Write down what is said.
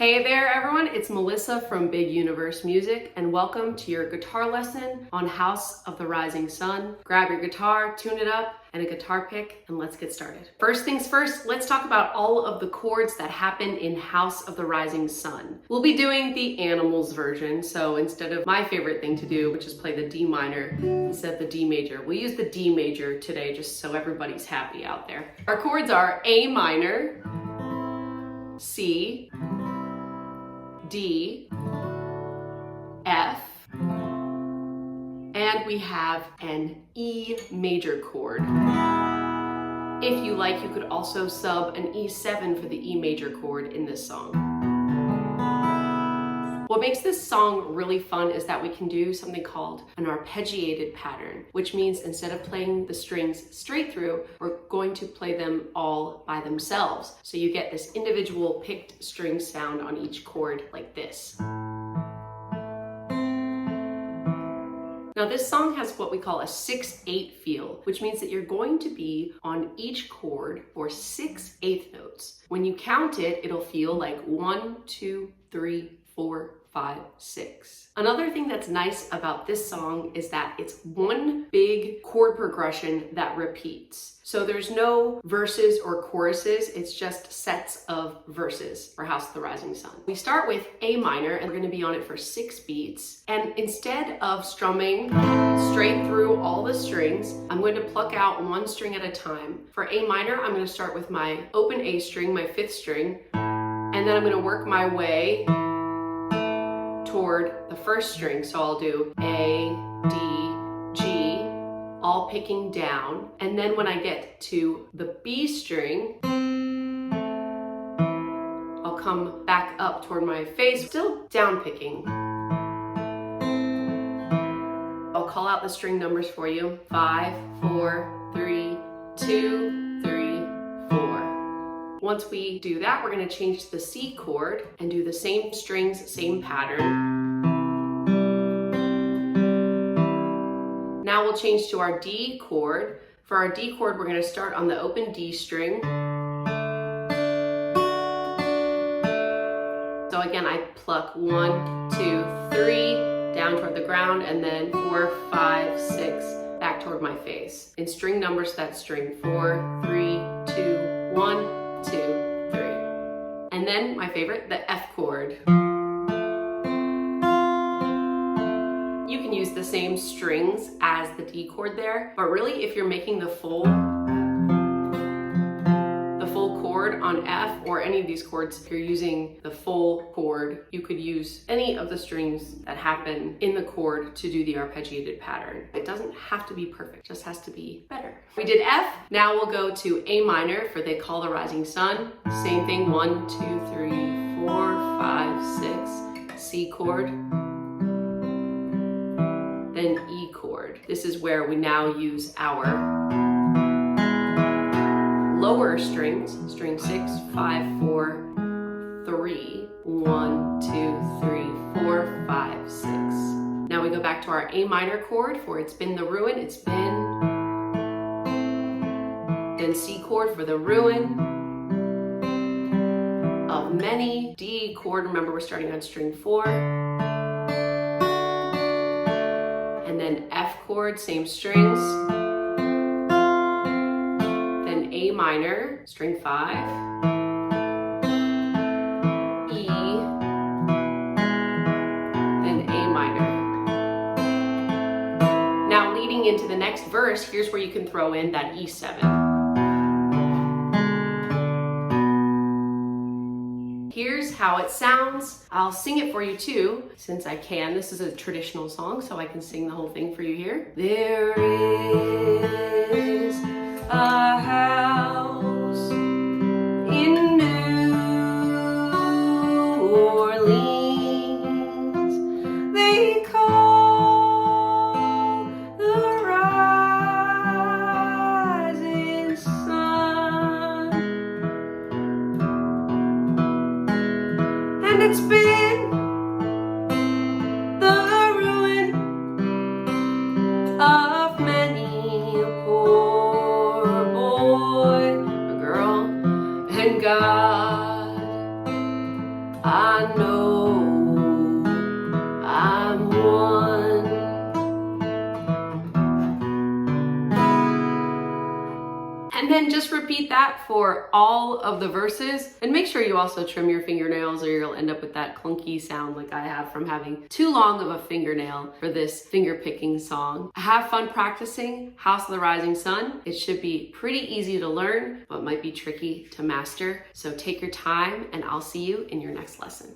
Hey there everyone, it's Melissa from Big Universe Music and welcome to your guitar lesson on House of the Rising Sun. Grab your guitar, tune it up, and a guitar pick, and let's get started. First things first, let's talk about all of the chords that happen in House of the Rising Sun. We'll be doing the Animals version, so instead of my favorite thing to do, which is play the D minor instead of the D major, we'll use the D major today just so everybody's happy out there. Our chords are A minor, C, D, F, and we have an E major chord. If you like, you could also sub an E7 for the E major chord in this song. What makes this song really fun is that we can do something called an arpeggiated pattern, which means instead of playing the strings straight through, we're going to play them all by themselves. So you get this individual picked string sound on each chord like this. Now this song has what we call a 6/8 feel, which means that you're going to be on each chord for 6/8 notes. When you count it, it'll feel like 1, 2, 3, 4, 5, 6. Another thing that's nice about this song is that it's one big chord progression that repeats. So there's no verses or choruses, it's just sets of verses for House of the Rising Sun. We start with A minor and we're going to be on it for 6 beats. And instead of strumming straight through all the strings, I'm going to pluck out one string at a time. For A minor, I'm going to start with my open A string, my 5th string, and then I'm going to work my way toward the 1st string. So I'll do A, D, G, all picking down. And then when I get to the B string, I'll come back up toward my face, still down picking. I'll call out the string numbers for you. 5, 4, 3, 2, 3, 4. Once we do that, we're going to change to the C chord and do the same strings, same pattern. Now we'll change to our D chord. For our D chord, we're going to start on the open D string. So again, I pluck 1, 2, 3 down toward the ground, and then 4, 5, 6 back toward my face. In string numbers, that's string 4, 3, 2, 1, 2, 3. And then my favorite, the F chord. You can use the same strings as the D chord there, but really if you're making the full chord on F or any of these chords, if you're using the full chord, you could use any of the strings that happen in the chord to do the arpeggiated pattern. It doesn't have to be perfect, it just has to be better. We did F, now we'll go to A minor for They Call the Rising Sun. Same thing, 1, 2, 3, 4, 5, 6, C chord. Then E chord. This is where we now use our lower strings, string 6, 5, 4, 3, 1, 2, 3, 4, 5, 6. Now we go back to our A minor chord for It's Been the Ruin, It's Been. Then C chord for the ruin of many. D chord, remember we're starting on string 4. And then F chord, same strings. A minor, string 5, E, then A minor. Now leading into the next verse, here's where you can throw in that E7. Here's how it sounds. I'll sing it for you too, since I can. This is a traditional song, so I can sing the whole thing for you here. There is a house in New Orleans they call the Rising Sun, and it's been the ruin of many a poor boy, a girl, and God. I I know I'm one. And then just repeat that for all of the verses, and make sure you also trim your fingernails or you'll end up with that clunky sound like I have from having too long of a fingernail for this finger picking song. Have fun practicing House of the Rising Sun. It should be pretty easy to learn, but might be tricky to master. So take your time and I'll see you in your next lesson.